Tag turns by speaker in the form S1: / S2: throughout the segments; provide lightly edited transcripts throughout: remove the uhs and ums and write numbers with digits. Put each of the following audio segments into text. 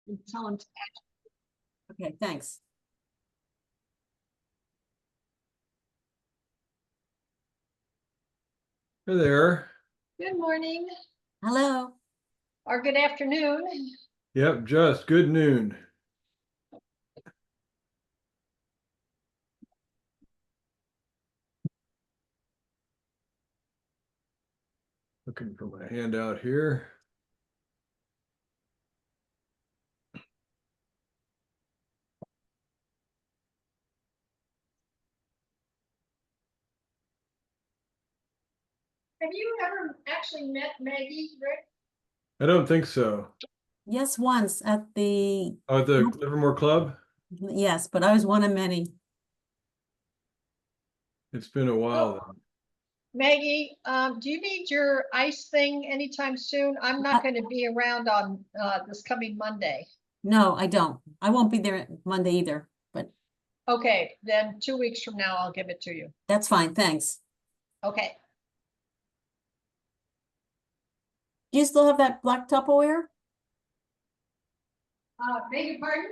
S1: and tell him.
S2: Okay, thanks.
S3: Hey there.
S1: Good morning
S2: Hello.
S1: or good afternoon.
S3: Yep, just good noon. Looking for my handout here.
S1: Have you ever actually met Maggie, Rick?
S3: I don't think so.
S2: Yes, once at the,
S3: Oh, at the Livermore Club?
S2: yes, but I was one of many.
S3: It's been a while then.
S1: Maggie, do you need your ice thing anytime soon? I'm not going to be around on this coming Monday.
S2: No, I don't. I won't be there Monday either, but
S1: Okay, then 2 weeks from now, I'll give it to you.
S2: that's fine, thanks.
S1: Okay.
S2: Do you still have that black Tupperware?
S1: Beg your pardon?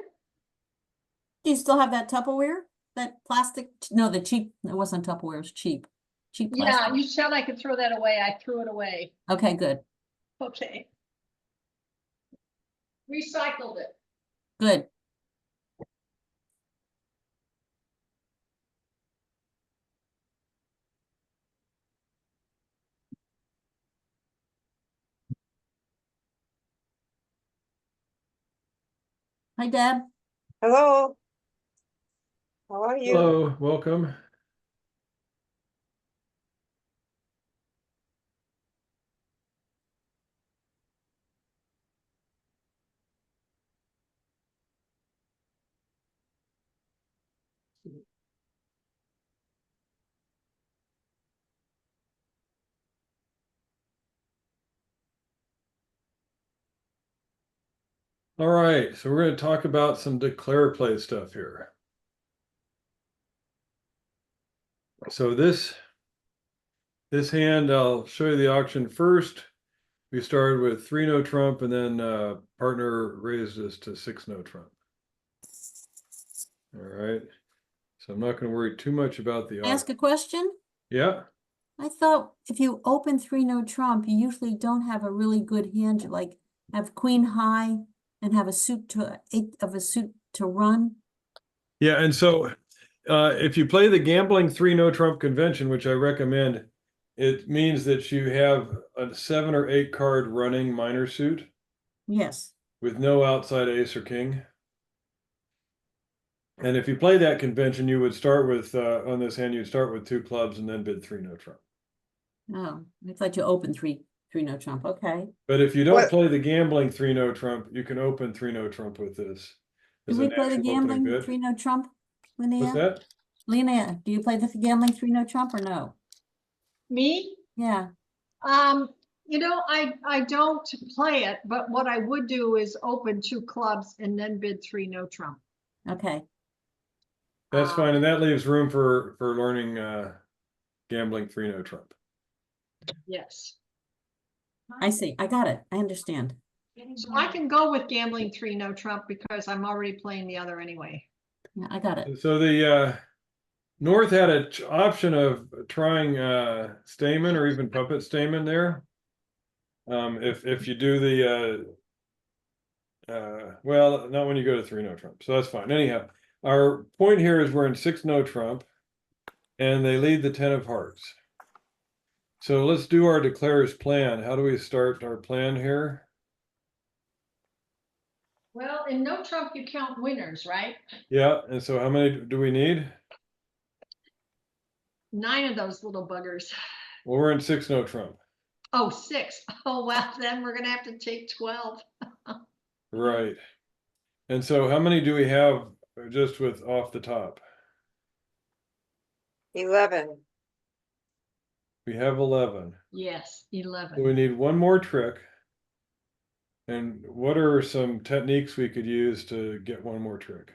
S2: Do you still have that Tupperware? That plastic, no, the cheap, it wasn't Tupperware, it was cheap. Cheap
S1: Yeah,
S2: plastic.
S1: you said I could throw that away. I threw it away.
S2: Okay, good,
S1: Okay. Recycled it.
S2: good. Hi, Deb.
S4: Hello. How are you?
S3: Hello, welcome. All right, so we're going to talk about some declare play stuff here. So this hand, I'll show you the auction first. We started with 3 no trump, and then partner raised us to 6 no trump. All right, so I'm not going to worry too much about the
S2: Ask
S3: auction.
S2: a question?
S3: Yeah,
S2: I thought if you open 3 no trump, you usually don't have a really good hand, you like have queen high and have a suit to 8 of a suit to run.
S3: yeah, and so if you play the gambling 3 no trump convention, which I recommend, it means that you have a 7 or 8 card running minor suit
S2: Yes.
S3: with no outside ace or king. And if you play that convention, you would start with on this hand, you'd start with 2 clubs and then bid 3 no trump.
S2: Oh, I thought you opened 3 no trump. Okay.
S3: But if you don't
S4: What?
S3: play the gambling 3 no trump, you can open 3 no trump with this.
S2: Do
S3: as
S2: we
S3: a
S2: play the
S3: natural opening
S2: gambling
S3: bid.
S2: 3 no trump,
S3: What's
S2: Linnea?
S3: that?
S2: Linnea, do you play the gambling 3 no trump or no?
S1: Me?
S2: Yeah.
S1: You know, I don't play it, but what I would do is open 2 clubs and then bid 3 no trump.
S2: Okay.
S3: That's
S1: Um,
S3: fine, and that leaves room for learning gambling 3 no trump.
S1: Yes.
S2: I see. I got it. I understand.
S1: So I can go with gambling 3 no trump because I'm already playing the other anyway.
S2: Yeah, I got it.
S3: So the North had an option of trying Stamen or even puppet Stamen there. If you do the well, not when you go to 3 no trump, so that's fine. Anyhow, our point here is we're in 6 no trump, and they lead the 10 of hearts. So let's do our declares plan. How do we start our plan here?
S1: Well, in no trump, you count winners, right?
S3: Yeah, and so how many do we need?
S1: 9 of those little buggers.
S3: Well, we're in 6 no trump.
S1: Oh, 6. Oh, well, then we're gonna have to take 12.
S3: Right. And so how many do we have just with off the top?
S4: 11.
S3: We have 11.
S1: Yes,
S3: So we
S1: 11.
S3: need one more trick. And what are some techniques we could use to get one more trick?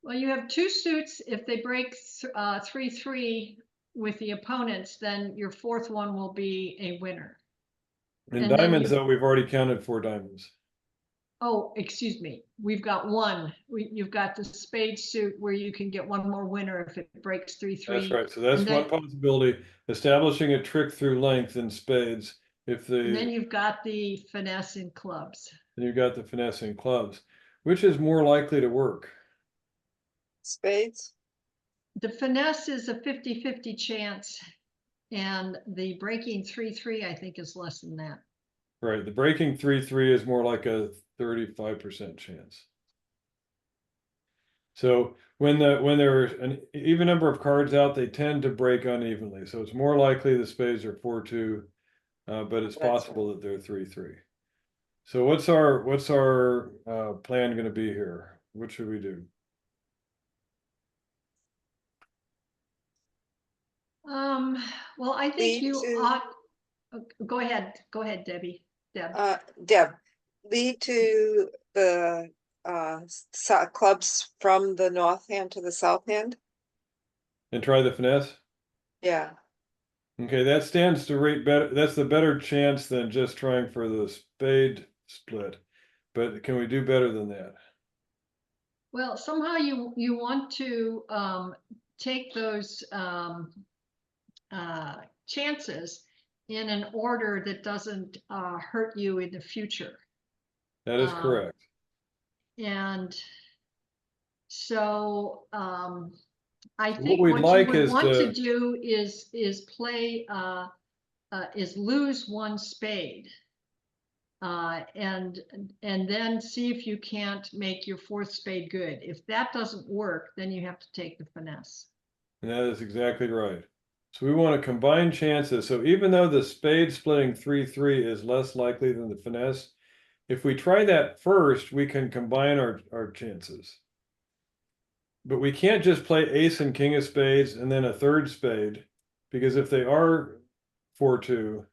S1: Well, you have 2 suits. If they break 3-3 with the opponents, then your 4th one will be a winner.
S3: In
S1: And then
S3: diamonds,
S1: you-
S3: though, we've already counted 4 diamonds.
S1: Oh, excuse me, we've got one. You've got the spade suit where you can get one more winner if it breaks 3-3.
S3: That's right. So that's
S1: And
S3: one
S1: then-
S3: possibility, establishing a trick through length in spades. If
S1: And then
S3: the,
S1: you've got the finesse in clubs.
S3: then you've got the finessing clubs, which is more likely to work.
S4: Spades?
S1: The finesse is a 50-50 chance, and the breaking 3-3, I think, is less than that.
S3: Right, the breaking 3-3 is more like a 35% chance. So when there's an even number of cards out, they tend to break unevenly. So it's more likely the spades are 4-2, but it's
S4: That's right.
S3: possible that they're 3-3. So what's our plan going to be here? What should we do?
S1: Well, I think
S4: Lead
S1: you
S4: to-
S1: ought, go ahead, Debbie, Deb.
S4: Deb, lead to the clubs from the north hand to the south hand?
S3: And try the finesse?
S4: Yeah,
S3: Okay, that stands to rate better. That's the better chance than just trying for the spade split. But can we do better than that?
S1: Well, somehow you want to take those chances in an order that doesn't hurt you in the future.
S3: That is
S1: Um,
S3: correct.
S1: And so I
S3: So
S1: think
S3: what we'd
S1: what
S3: like
S1: you would
S3: is
S1: want
S3: to-
S1: to do is play is lose one spade. And then see if you can't make your fourth spade good. If that doesn't work, then you have to take the finesse.
S3: And that is exactly right. So we want to combine chances. So even though the spade splitting 3-3 is less likely than the finesse, if we try that first, we can combine our chances. But we can't just play ace and king of spades and then a third spade, because if they are 4-2,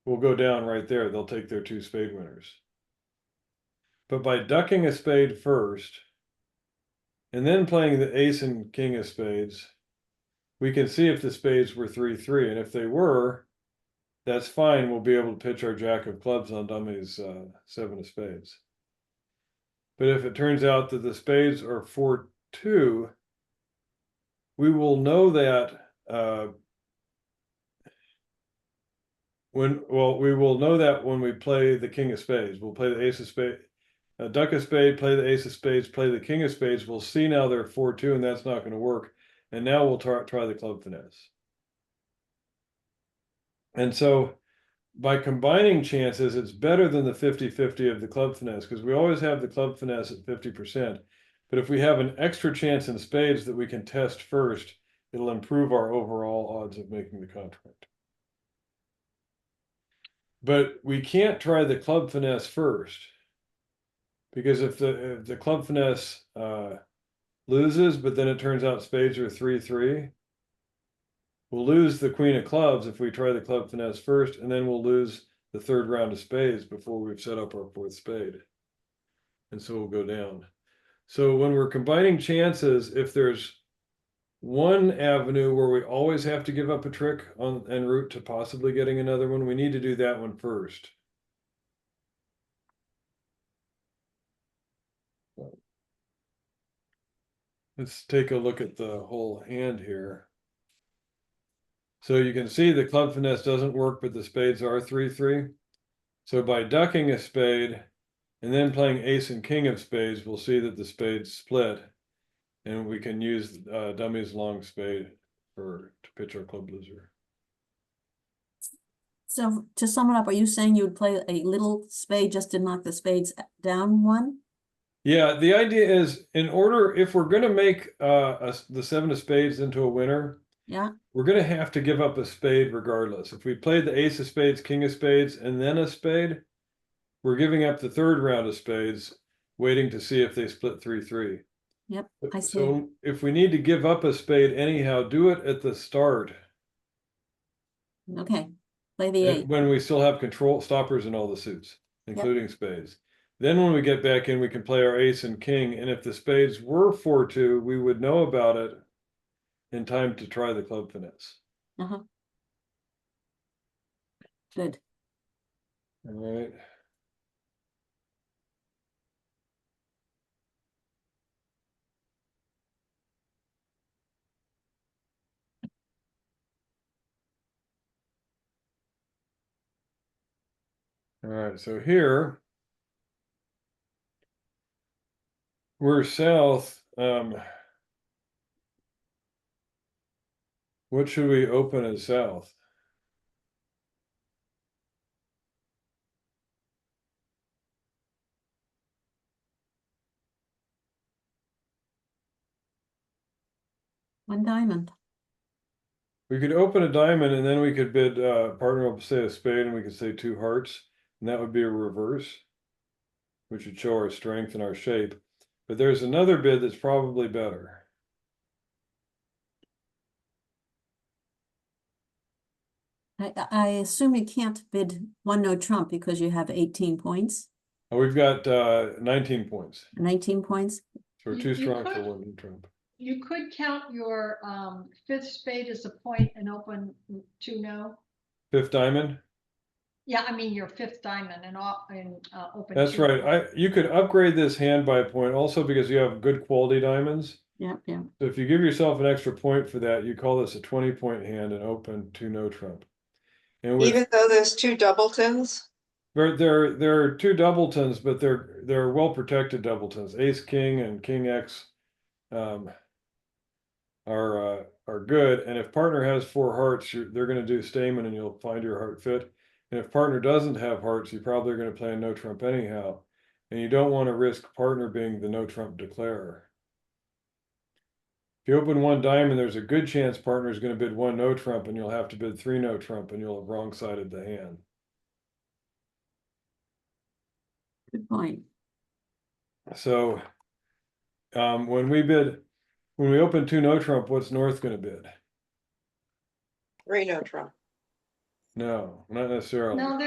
S3: we'll go down right there. They'll take their 2 spade winners. But by ducking a spade first, and then playing the ace and king of spades, we can see if the spades were 3-3, and if they were, that's fine. We'll be able to pitch our jack of clubs on dummies 7 of spades. But if it turns out that the spades are 4-2, we will know that we will know that when we play the king of spades. We'll play the ace of spades, duck a spade, play the ace of spades, play the king of spades. We'll see now they're 4-2, and that's not going to work. And now we'll try the club finesse. And so by combining chances, it's better than the 50-50 of the club finesse, because we always have the club finesse at 50%. But if we have an extra chance in spades that we can test first, it'll improve our overall odds of making the contract. But we can't try the club finesse first, because if the club finesse loses, but then it turns out spades are 3-3, we'll lose the queen of clubs if we try the club finesse first, and then we'll lose the third round of spades before we've set up our fourth spade. And so we'll go down. So when we're combining chances, if there's one avenue where we always have to give up a trick on en route to possibly getting another one, we need to do that one first. Let's take a look at the whole hand here. So you can see the club finesse doesn't work, but the spades are 3-3. So by ducking a spade and then playing ace and king of spades, we'll see that the spades split, and we can use dummies long spade to pitch our club loser.
S2: So to sum it up, are you saying you would play a little spade just to knock the spades down one?
S3: Yeah, the idea is, in order, if we're going to make the 7 of spades into a winner,
S2: Yeah,
S3: we're going to have to give up a spade regardless. If we played the ace of spades, king of spades, and then a spade, we're giving up the third round of spades, waiting to see if they split 3-3.
S2: yep, I see.
S3: So if we need to give up a spade anyhow, do it at the start,
S2: Okay, play the eight.
S3: when we still have control stoppers in all the suits, including spades. Then when we get back in, we can play our ace and king, and if the spades were 4-2, we would know about it in time to try the club finesse.
S2: Good.
S3: All right. All right, so here we're south. What should we open as south?
S2: One diamond.
S3: We could open a diamond and then we could bid, partner will say a spade and we could say two hearts, and that would be a reverse, which would show our strength and our shape. But there's another bid that's probably better.
S2: I assume you can't bid one no trump because you have 18 points,
S3: Oh, we've got 19 points.
S2: 19 points.
S3: So we're
S1: You-
S3: too
S1: you
S3: strong for
S1: could-
S3: one new trump.
S1: You could count your fifth spade as a point and open two no.
S3: Fifth diamond.
S1: Yeah, I mean your fifth diamond and open.
S3: That's
S1: two
S3: right.
S1: no.
S3: You could upgrade this hand by a point also because you have good quality diamonds.
S2: Yep, yeah.
S3: So if you give yourself an extra point for that, you call this a 20-point hand and open two no trump. And with
S4: Even though there's two doubletons?
S3: there are two doubletons, but they're well protected doubletons. Ace king and king X are good. And if partner has four hearts, they're going to do stamen and you'll find your heart fit. And if partner doesn't have hearts, you probably are going to play a no trump anyhow. And you don't want to risk partner being the no trump declarer. If you open one diamond, there's a good chance partner is going to bid one no trump and you'll have to bid three no trump and you'll have wrong sided the hand.
S2: Good point.
S3: So when we open two no trump, what's North going to bid?
S4: Three no trump.
S3: No, not necessarily.
S1: No,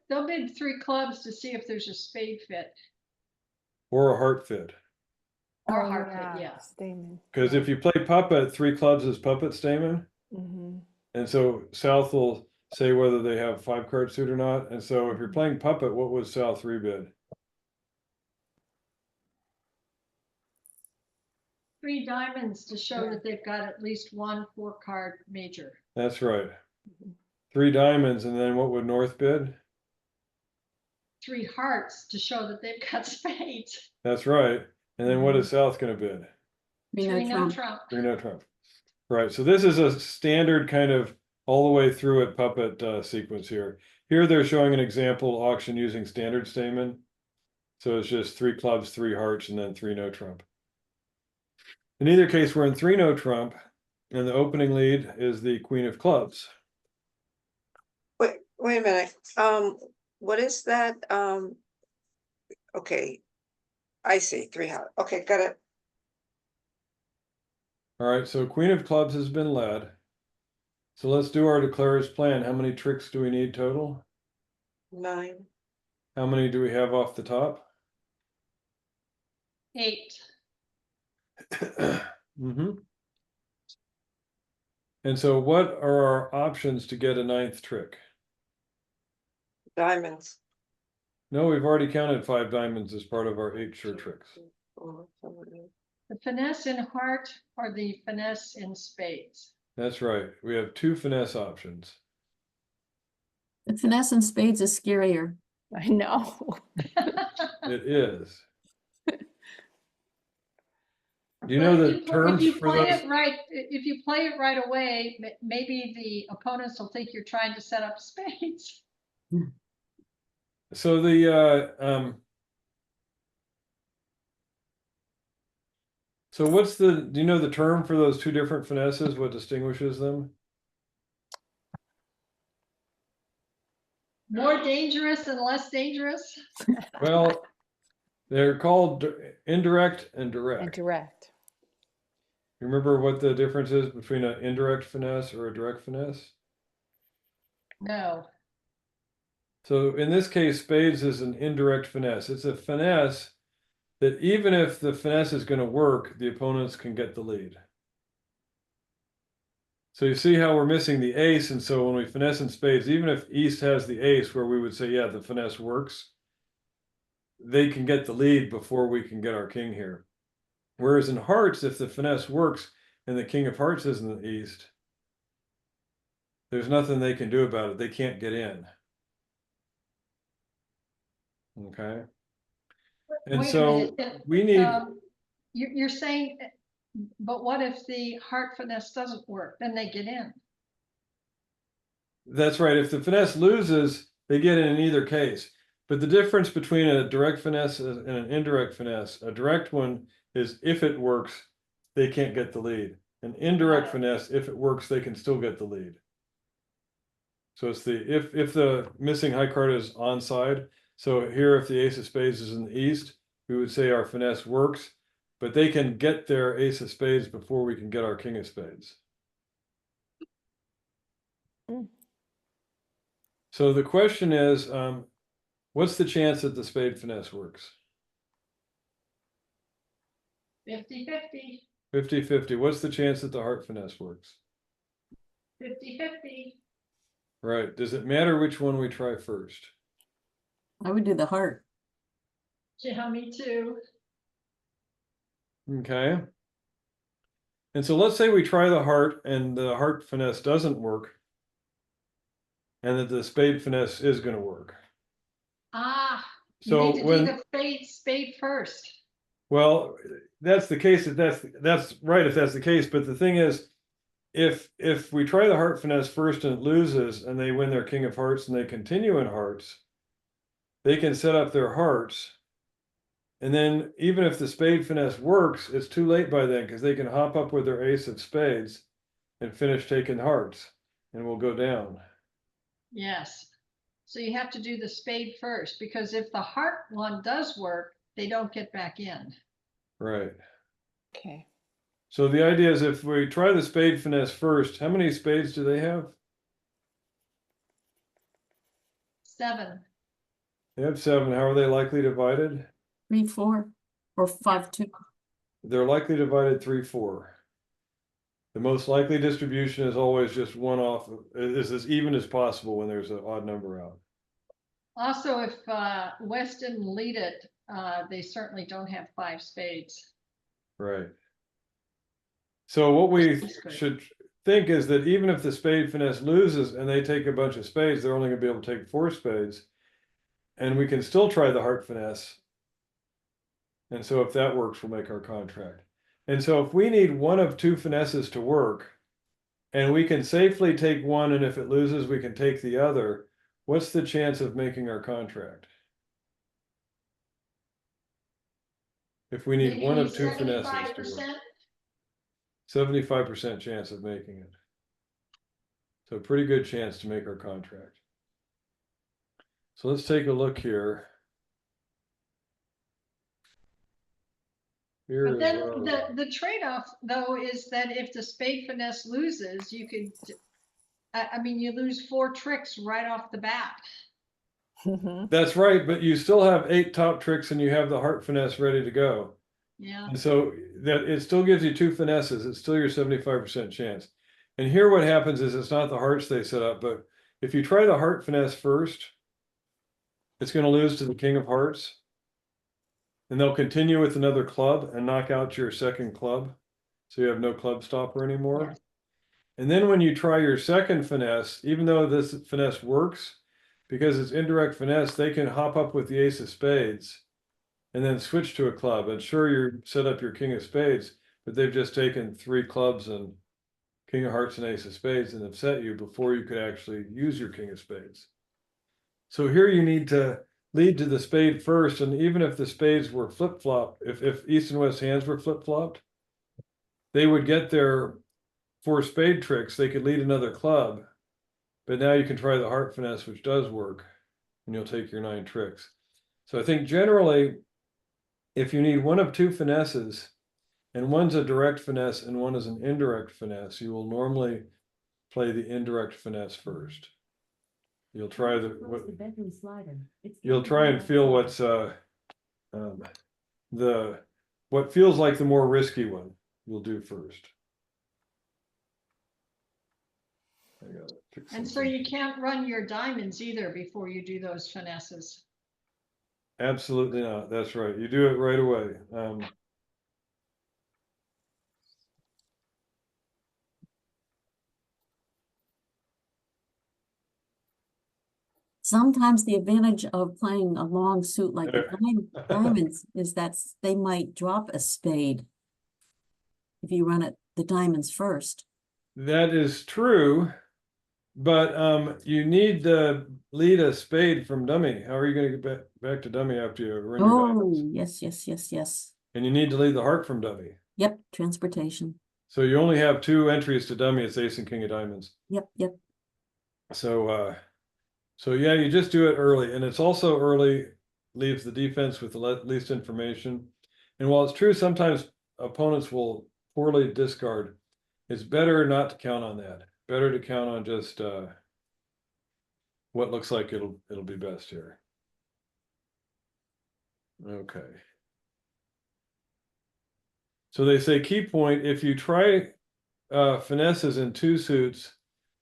S1: they'll bid three clubs to see if there's a spade fit
S3: Or a heart fit.
S1: or
S5: Oh,
S1: heart fit, yeah.
S5: Stamen.
S3: Because if you play puppet, three clubs is puppet stamen.
S5: Mm-hmm.
S3: And so South will say whether they have five card suit or not. And so if you're playing puppet, what was South rebid?
S1: Three diamonds to show that they've got at least one 4-card major.
S3: That's right. Three diamonds, and then what would North bid?
S1: Three hearts to show that they've got spades.
S3: That's right. And then what is South going to bid?
S2: Three no trump.
S1: trump.
S3: Three no trump. Right. So this is a standard kind of all the way through it puppet sequence here. Here they're showing an example auction using standard stamen. So it's just three clubs, three hearts, and then three no trump. In either case, we're in three no trump, and the opening lead is the queen of clubs.
S4: Wait a minute, what is that? Okay. I see, three heart, okay, got it.
S3: All right, so queen of clubs has been led. So let's do our declarer's plan. How many tricks do we need total?
S4: 9.
S3: How many do we have off the top?
S1: 8.
S3: Mm-hmm. And so what are our options to get a ninth trick?
S4: Diamonds.
S3: No, we've already counted 5 diamonds as part of our 8 sure tricks.
S1: The finesse in heart or the finesse in spades.
S3: That's right. We have 2 finesse options.
S2: The finesse in spades is scarier.
S5: I know.
S3: It is. Do you know
S1: But
S3: the terms
S1: if you
S3: for
S1: play
S3: those?
S1: it right, if you play it right away, maybe the opponents will think you're trying to set up spades.
S3: So so what's do you know the term for those 2 different finesses? What distinguishes them?
S1: More dangerous and less dangerous.
S3: Well, they're called indirect and
S5: And
S3: direct.
S5: direct.
S3: You remember what the difference is between an indirect finesse or a direct finesse?
S1: No.
S3: So in this case, spades is an indirect finesse. It's a finesse that even if the finesse is going to work, the opponents can get the lead. So you see how we're missing the ace, and so when we finesse in spades, even if East has the ace where we would say, yeah, the finesse works, they can get the lead before we can get our king here. Whereas in hearts, if the finesse works and the king of hearts is in the East, there's nothing they can do about it. They can't get in. Okay, and
S1: Wait a
S3: so
S1: minute,
S3: we need,
S1: You're saying, but what if the heart finesse doesn't work? Then they get in.
S3: that's right, if the finesse loses, they get in either case. But the difference between a direct finesse and an indirect finesse, a direct one is if it works, they can't get the lead. An indirect finesse, if it works, they can still get the lead. So it's the, if the missing high card is onside, so here if the ace of spades is in the east, we would say our finesse works, but they can get their ace of spades before we can get our king of spades.
S5: Mm.
S3: So the question is, what's the chance that the spade finesse works?
S1: 50-50,
S3: 50-50. What's the chance that the heart finesse works?
S1: 50-50.
S3: Right. Does it matter which one we try first?
S2: I would do the heart.
S1: Yeah, me too.
S3: Okay. And so let's say we try the heart and the heart finesse doesn't work, and that the spade finesse is going to work.
S1: Ah, you
S3: So
S1: need to do
S3: when,
S1: the spade first.
S3: well, that's the case, that's right if that's the case, but the thing is, if we try the heart finesse first and it loses and they win their king of hearts and they continue in hearts, they can set up their hearts. And then even if the spade finesse works, it's too late by then because they can hop up with their ace of spades and finish taking hearts and we'll go down.
S1: Yes. So you have to do the spade first, because if the heart one does work, they don't get back in.
S3: Right.
S5: Okay.
S3: So the idea is if we try the spade finesse first, how many spades do they have?
S1: 7.
S3: They have 7. How are they likely divided?
S2: 3-4 or 5-2.
S3: They're likely divided 3-4. The most likely distribution is always just one off, is as even as possible when there's an odd number out.
S1: Also, if West didn't lead it, they certainly don't have 5 spades.
S3: Right. So what we
S1: That's good.
S3: should think is that even if the spade finesse loses and they take a bunch of spades, they're only going to be able to take 4 spades. And we can still try the heart finesse. And so if that works, we'll make our contract. And so if we need one of 2 finesses to work, and we can safely take one, and if it loses, we can take the other, what's the chance of making our contract? If we need one of 2 finesses to work. 75% chance of making it. So pretty good chance to make our contract. So let's take a look here. Here
S1: But
S3: is
S1: then
S3: where
S1: the trade-off, though, is that if the spade finesse loses, you could, I mean, you lose 4 tricks right off the bat.
S3: that's right, but you still have 8 top tricks and you have the heart finesse ready to go.
S1: Yeah.
S3: And so that it still gives you 2 finesses. It's still your 75% chance. And here what happens is it's not the hearts they set up, but if you try the heart finesse first, it's going to lose to the king of hearts. And they'll continue with another club and knock out your second club. So you have no club stopper anymore.
S1: Yes.
S3: And then when you try your second finesse, even though this finesse works, because it's indirect finesse, they can hop up with the ace of spades and then switch to a club. And sure, you're set up your king of spades, but they've just taken 3 clubs and king of hearts and ace of spades and upset you before you could actually use your king of spades. So here you need to lead to the spade first, and even if the spades were flip-flopped, if east and west hands were flip-flopped, they would get their 4 spade tricks, they could lead another club, but now you can try the heart finesse, which does work, and you'll take your 9 tricks. So I think generally, if you need one of 2 finesses, and one's a direct finesse and one is an indirect finesse, you will normally play the indirect finesse first. You'll try
S2: bedroom slider.
S3: you'll try and feel what's what feels like the more risky one you'll do first. I gotta pick
S1: And so
S3: something.
S1: you can't run your diamonds either before you do those finesses.
S3: Absolutely not. That's right. You do it right away.
S2: Sometimes the advantage of playing a long suit like the diamonds is that they might drop a spade if you run it the diamonds first.
S3: That is true, but you need to lead a spade from dummy. How are you going to get back to dummy after you run your diamonds?
S2: Oh, yes.
S3: And you need to lead the heart from dummy.
S2: Yep, transportation.
S3: So you only have 2 entries to dummy. It's ace and king of diamonds.
S2: Yep.
S3: So yeah, you just do it early, and it's also early leaves the defense with the least information. And while it's true, sometimes opponents will poorly discard. It's better not to count on that. Better to count on just what looks like it'll be best here. Okay. So they say key point, if you try finesses in 2 suits,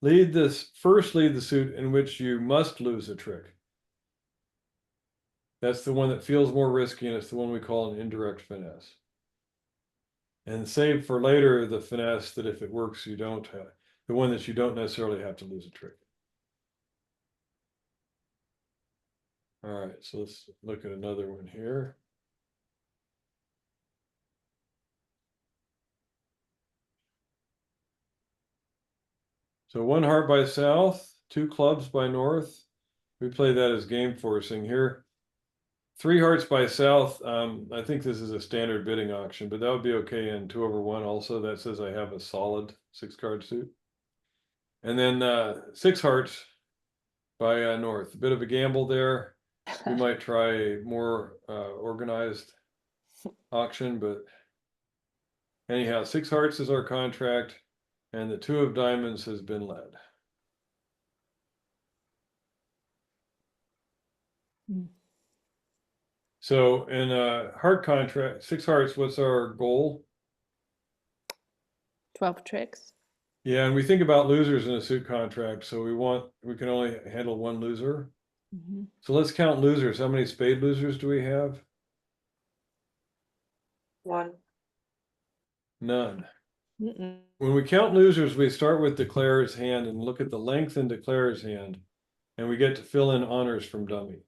S3: lead the suit in which you must lose a trick. That's the one that feels more risky, and it's the one we call an indirect finesse. And save for later the finesse that if it works, you don't have, the one that you don't necessarily have to lose a trick. All right, so let's look at another one here. So 1 heart by south, 2 clubs by north. We play that as game forcing here. 3 hearts by south. I think this is a standard bidding auction, but that would be okay in 2/1 also. That says I have a solid 6-card suit. And then 6 hearts by north. A bit of a gamble there. We might try a more organized auction, but anyhow, 6 hearts is our contract, and the 2 of diamonds has been led.
S5: Hmm.
S3: So in a heart contract, 6 hearts, what's our goal?
S5: 12 tricks.
S3: Yeah, and we think about losers in a suit contract, so we can only handle 1 loser.
S5: Mhm.
S3: So let's count losers. How many spade losers do we have?
S4: 1.
S3: None.
S5: Mm-mm.
S3: When we count losers, we start with declarer's hand and look at the length in declarer's hand, and we get to fill in honors from dummy.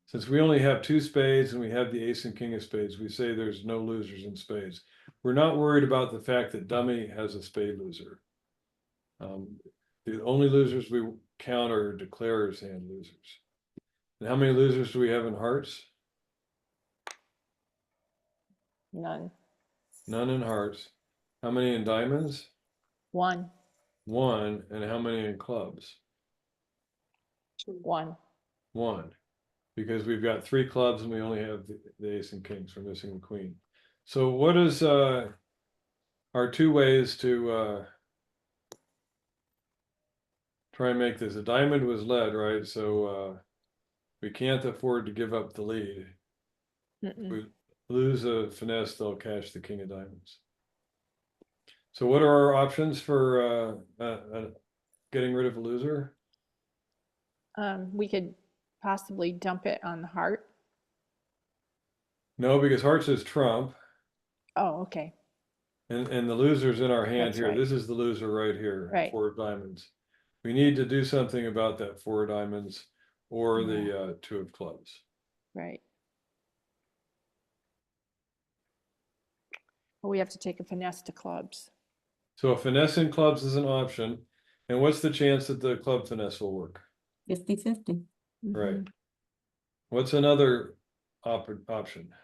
S3: Since we only have 2 spades and we have the ace and king of spades, we say there's no losers in spades. We're not worried about the fact that dummy has a spade loser. The only losers we count are declarer's hand losers. And how many losers do we have in hearts?
S5: None.
S3: None in hearts. How many in diamonds?
S5: 1.
S3: 1. And how many in clubs?
S5: 1.
S3: 1. Because we've got 3 clubs and we only have the ace and kings. We're missing the queen. So what is our 2 ways to try and make this? A diamond was led, right? So we can't afford to give up the lead.
S5: Mm-mm.
S3: We lose a finesse, they'll cash the king of diamonds. So what are our options for getting rid of a loser?
S5: We could possibly dump it on the heart.
S3: No, because hearts is trump,
S5: Oh, okay.
S3: and the loser's in our hand
S5: That's
S3: here.
S5: right.
S3: This is the loser right here,
S5: Right.
S3: 4 of diamonds. We need to do something about that 4 of diamonds or
S5: Yeah.
S3: the 2 of clubs.
S5: Right. Well, we have to take a finesse to clubs.
S3: So finesse in clubs is an option. And what's the chance that the club finesse will work?
S2: 50-50.
S3: Right.
S5: Mhm.
S3: What's another option?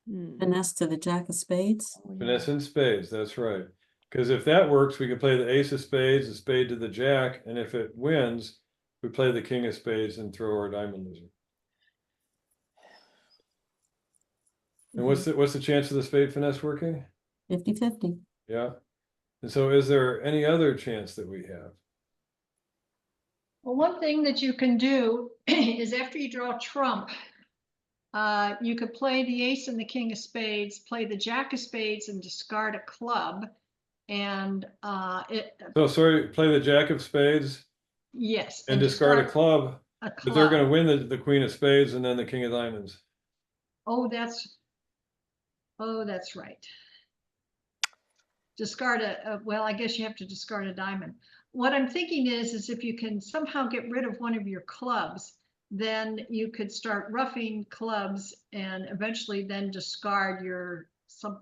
S5: Hmm.
S2: Finesse to the jack of spades.
S5: Oh, yeah.
S3: Finesse in spades, that's right. Because if that works, we can play the ace of spades, the spade to the jack, and if it wins, we play the king of spades and throw our diamond loser. And what's the chance of the spade finesse working?
S2: 50-50.
S3: Yeah. And so is there any other chance that we have?
S1: Well, one thing that you can do is after you draw trump, you could play the ace and the king of spades, play the jack of spades and discard a club. And
S3: So sorry, play the jack of spades
S1: yes.
S3: and discard a club,
S1: A
S3: but they're
S1: club.
S3: going to win the queen of spades and then the king of diamonds.
S1: Oh, that's right. Discard well, I guess you have to discard a diamond. what I'm thinking is if you can somehow get rid of one of your clubs, then you could start roughing clubs and eventually then discard your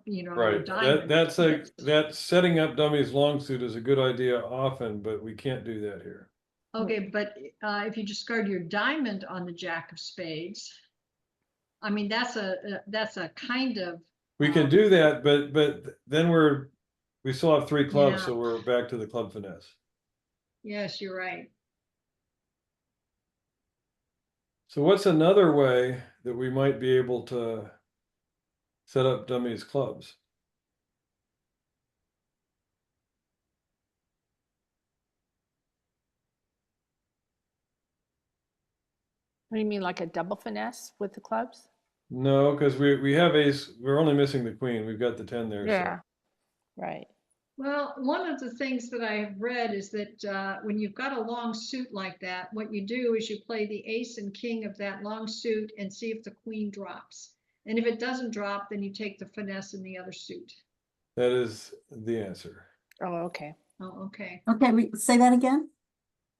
S1: your
S3: Right,
S1: diamond.
S3: that setting up dummies long suit is a good idea often, but we can't do that here.
S1: Okay, but if you discard your diamond on the jack of spades, I mean, that's a kind of,
S3: We can do that, but then we still have 3 clubs,
S1: Yeah.
S3: so we're back to the club finesse.
S1: yes, you're right.
S3: So what's another way that we might be able to set up dummies clubs?
S5: What do you mean, like a double finesse with the clubs?
S3: No, because we have ace, we're only missing the queen, we've got the 10 there.
S5: Yeah. Right.
S1: Well, one of the things that I have read is that when you've got a long suit like that, what you do is you play the ace and king of that long suit and see if the queen drops. And if it doesn't drop, then you take the finesse in the other suit.
S3: That is the answer.
S5: Oh, okay.
S1: Oh, okay.
S2: Okay, say that again.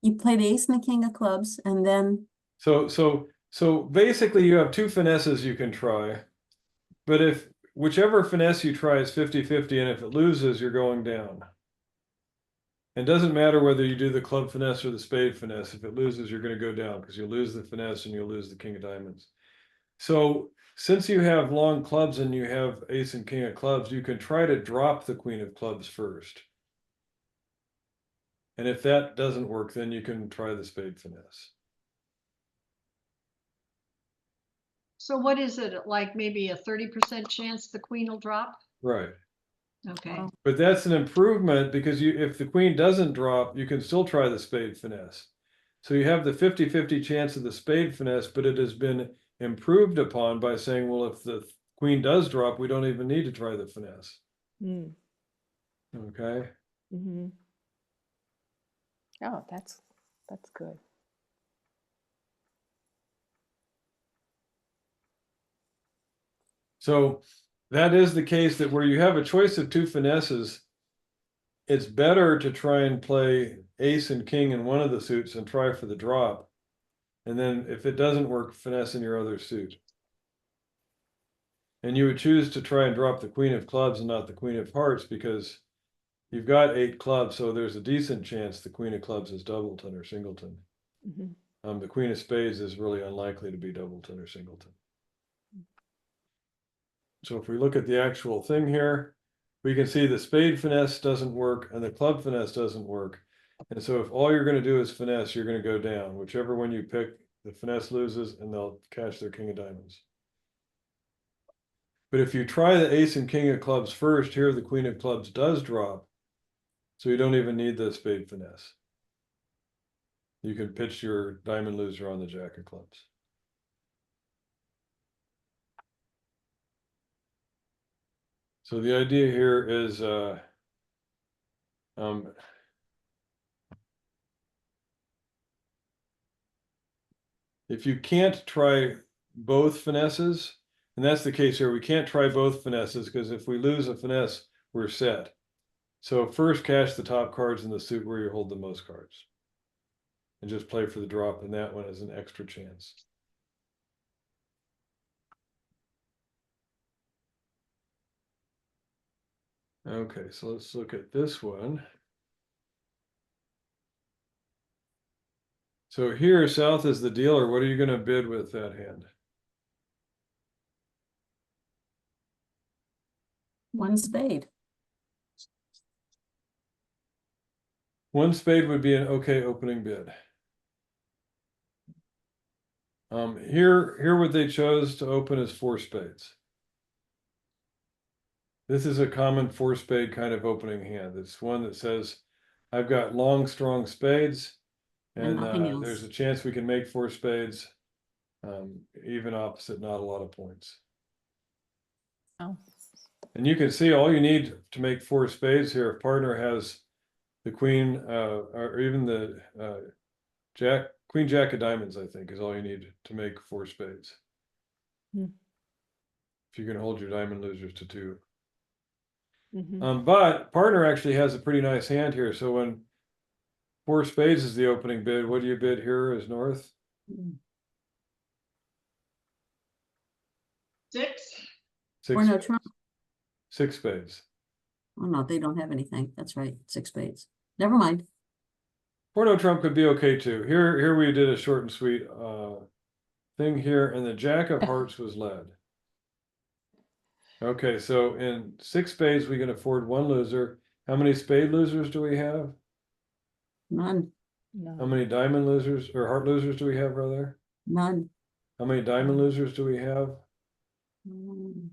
S2: You play the ace and the king of clubs, and then
S3: So basically you have 2 finesses you can try, but if whichever finesse you try is 50-50, and if it loses, you're going down. It doesn't matter whether you do the club finesse or the spade finesse. If it loses, you're going to go down because you'll lose the finesse and you'll lose the king of diamonds. So since you have long clubs and you have ace and king of clubs, you can try to drop the queen of clubs first. And if that doesn't work, then you can try the spade finesse.
S1: So what is it, like maybe a 30% chance the queen will drop?
S3: Right.
S1: Okay.
S5: Wow.
S3: But that's an improvement because if the queen doesn't drop, you can still try the spade finesse. So you have the 50-50 chance of the spade finesse, but it has been improved upon by saying, well, if the queen does drop, we don't even need to try the finesse.
S5: Mm.
S3: Okay.
S5: Mm-hmm. Oh, that's good.
S3: So that is the case that where you have a choice of 2 finesses, it's better to try and play ace and king in one of the suits and try for the drop. And then if it doesn't work, finesse in your other suit. And you would choose to try and drop the queen of clubs and not the queen of hearts because you've got 8 clubs, so there's a decent chance the queen of clubs is doubleton or singleton.
S5: Mm-hmm.
S3: The queen of spades is really unlikely to be doubleton or singleton. So if we look at the actual thing here, we can see the spade finesse doesn't work and the club finesse doesn't work. And so if all you're going to do is finesse, you're going to go down. Whichever one you pick, the finesse loses and they'll cash their king of diamonds. But if you try the ace and king of clubs first, here the queen of clubs does drop. So you don't even need the spade finesse. You can pitch your diamond loser on the jack of clubs. So the idea here is if you can't try both finesses, and that's the case here, we can't try both finesses because if we lose a finesse, we're set. So first cash the top cards in the suit where you hold the most cards. And just play for the drop, and that one is an extra chance. Okay, so let's look at this one. So here, south is the dealer. What are you going to bid with that hand?
S2: one spade.
S3: One spade would be an okay opening bid. Here what they chose to open is 4 spades. This is a common 4 spade kind of opening hand. It's one that says, I've got long, strong spades,
S2: And nothing else.
S3: there's a chance we can make 4 spades. Even opposite, not a lot of points.
S5: Oh.
S3: And you can see all you need to make 4 spades here. If partner has the queen, or even the queen jack of diamonds, I think, is all you need to make 4 spades.
S5: Hmm.
S3: If you can hold your diamond losers to 2.
S5: Mm-hmm.
S3: But partner actually has a pretty nice hand here. So when 4 spades is the opening bid. What do you bid here as north?
S1: 6.
S2: Or no trump.
S3: 6 spades.
S2: Oh, no, they don't have anything. That's right. 6 spades. Never mind.
S3: 4 no trump could be okay too. Here we did a short and sweet thing here, and the jack of hearts was led. Okay, so in 6 spades we can afford 1 loser. How many spade losers do we have?
S2: None.
S3: How
S5: No.
S3: many diamond losers or heart losers do we have, rather?
S2: None.
S3: How many diamond losers do we have?
S2: Mm,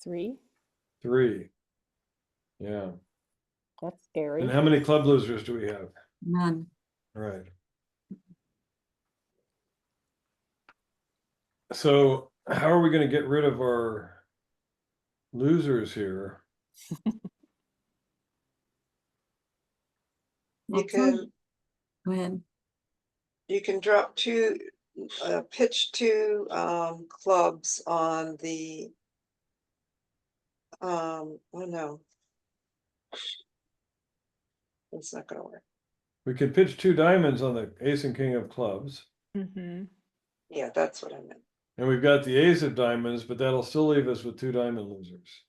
S5: 3.
S3: 3. Yeah.
S5: That's scary.
S3: And how many club losers do we have?
S2: None.
S3: Right. So how are we going to get rid of our losers here?
S2: Well,
S4: You can,
S2: Go ahead.
S4: you can drop 2, pitch 2, clubs on the, oh no. It's not gonna work.
S3: We could pitch 2 diamonds on the ace and king of clubs.
S5: Mm-hmm.
S4: Yeah, that's what I meant.
S3: And we've got the ace of diamonds, but that'll still leave us with 2 diamond losers.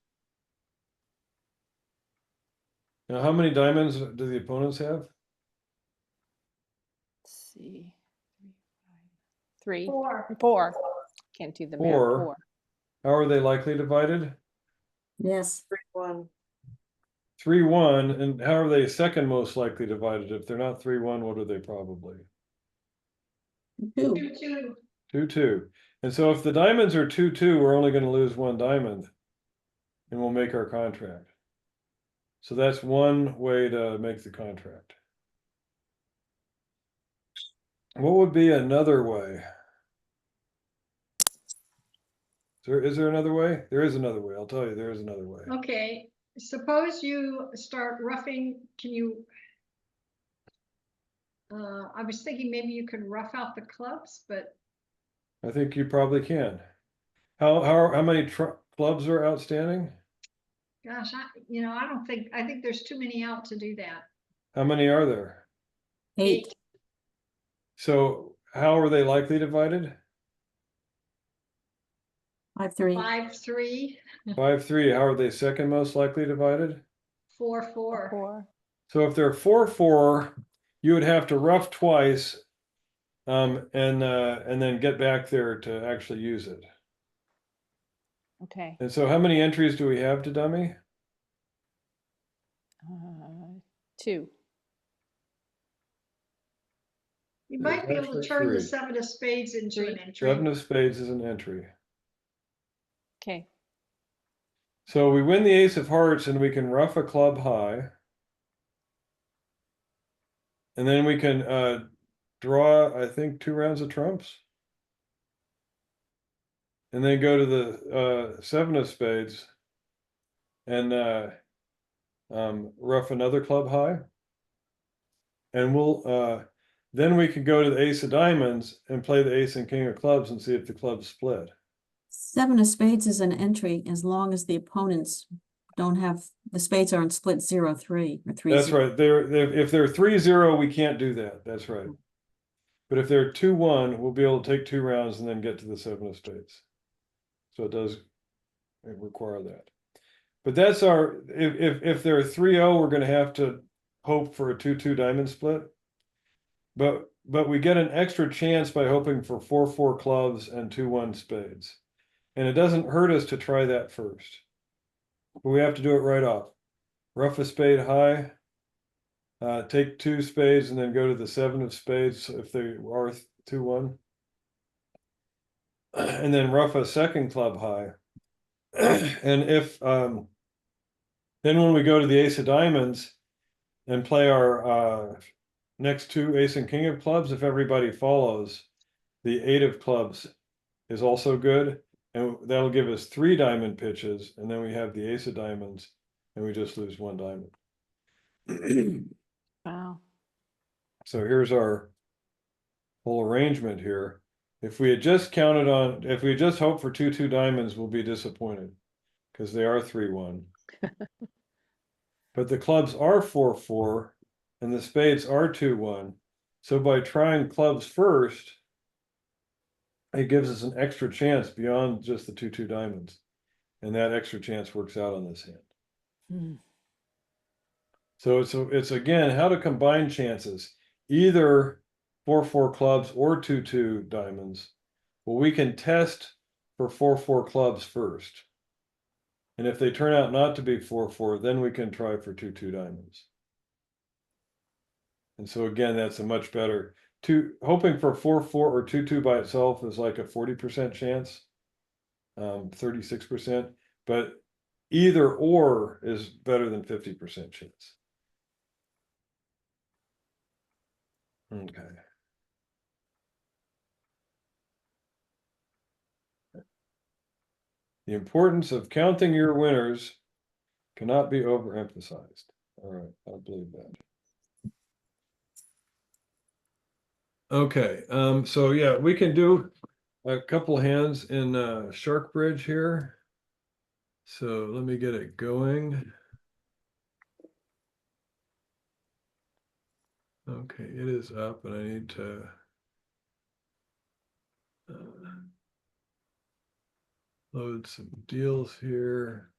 S3: Now, how many diamonds do the opponents have?
S5: Let's see. 3,
S1: 4.
S5: 4. Can't do the math.
S3: 4.
S5: 4.
S3: How are they likely divided?
S2: Yes.
S4: 3-1.
S3: 3-1. And how are they second most likely divided? If they're not 3-1, what are they probably?
S2: 2.
S1: 2.
S3: 2-2. And so if the diamonds are 2-2, we're only going to lose 1 diamond, and we'll make our contract. So that's one way to make the contract. What would be another way? Is there another way? There is another way. I'll tell you, there is another way.
S1: Okay, suppose you start roughing, can you? I was thinking maybe you could rough out the clubs, but
S3: I think you probably can. How many clubs are outstanding?
S1: gosh, I think there's too many out to do that.
S3: How many are there?
S2: 8.
S3: So how are they likely divided?
S2: 5, 3.
S1: 5, 3,
S3: 5-3. How are they second most likely divided?
S1: 4, 4.
S5: 4.
S3: So if they're 4-4, you would have to rough twice, and then get back there to actually use it.
S5: Okay.
S3: And so how many entries do we have to dummy?
S5: 2.
S1: You might be able to
S3: Actually
S1: turn the
S3: 3.
S1: 7 of spades into an
S5: 3.
S1: entry.
S3: 7 of spades is an entry.
S5: Okay.
S3: So we win the ace of hearts and we can rough a club high. And then we can draw, I think, 2 rounds of trumps. And then go to the 7 of spades and rough another club high. And we'll then we can go to the ace of diamonds and play the ace and king of clubs and see if the clubs split.
S2: 7 of spades is an entry as long as the opponents don't have, the spades aren't split 0-3 or 3-0.
S3: That's right. If they're 3-0, we can't do that. That's right. But if they're 2-1, we'll be able to take 2 rounds and then get to the 7 of spades. So it does require that. But that's our, if they're 3-0, we're going to have to hope for a 2-2 diamond split. But we get an extra chance by hoping for 4-4 clubs and 2-1 spades. And it doesn't hurt us to try that first. But we have to do it right off. Rough a spade high, take 2 spades and then go to the 7 of spades if they are 2-1. And then rough a second club high. And if then when we go to the ace of diamonds and play our next 2 ace and king of clubs, if everybody follows, the 8 of clubs is also good, and that'll give us 3 diamond pitches, and then we have the ace of diamonds and we just lose 1 diamond.
S5: Wow.
S3: So here's our whole arrangement here. If we had just counted on, if we had just hoped for 2-2 diamonds, we'll be disappointed because they are 3-1. but the clubs are 4-4 and the spades are 2-1. So by trying clubs first, it gives us an extra chance beyond just the 2-2 diamonds. And that extra chance works out on this hand.
S2: Hmm.
S3: So it's again, how to combine chances, either 4-4 clubs or 2-2 diamonds. Well, we can test for 4-4 clubs first. And if they turn out not to be 4-4, then we can try for 2-2 diamonds. And so again, that's a much better, hoping for 4-4 or 2-2 by itself is like a 40% chance, 36%, but either or is better than 50% chance. Okay. The importance of counting your winners cannot be overemphasized. All right, I believe that. Okay, so yeah, we can do a couple hands in Shark Bridge here. So let me get it going. Okay, it is up and I need to load some deals here.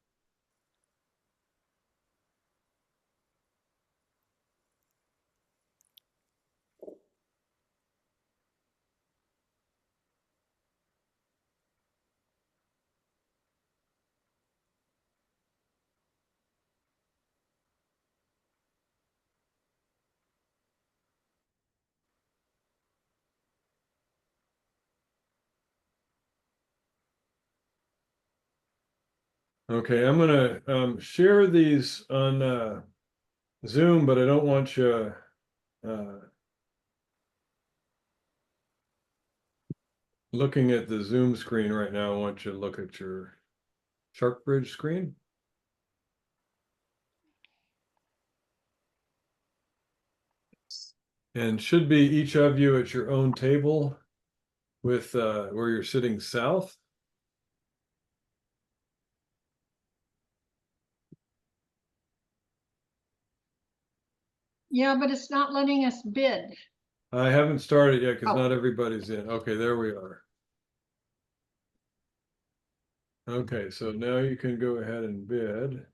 S3: Okay, I'm gonna share these on Zoom, but I don't want you looking at the Zoom screen right now. I want you to look at your Shark Bridge screen. And should be each of you at your own table with where you're sitting south.
S1: Yeah, but it's not letting us bid.
S3: I haven't started yet because
S1: Oh.
S3: not everybody's in. Okay, there we are. Okay, so now you can go ahead and bid.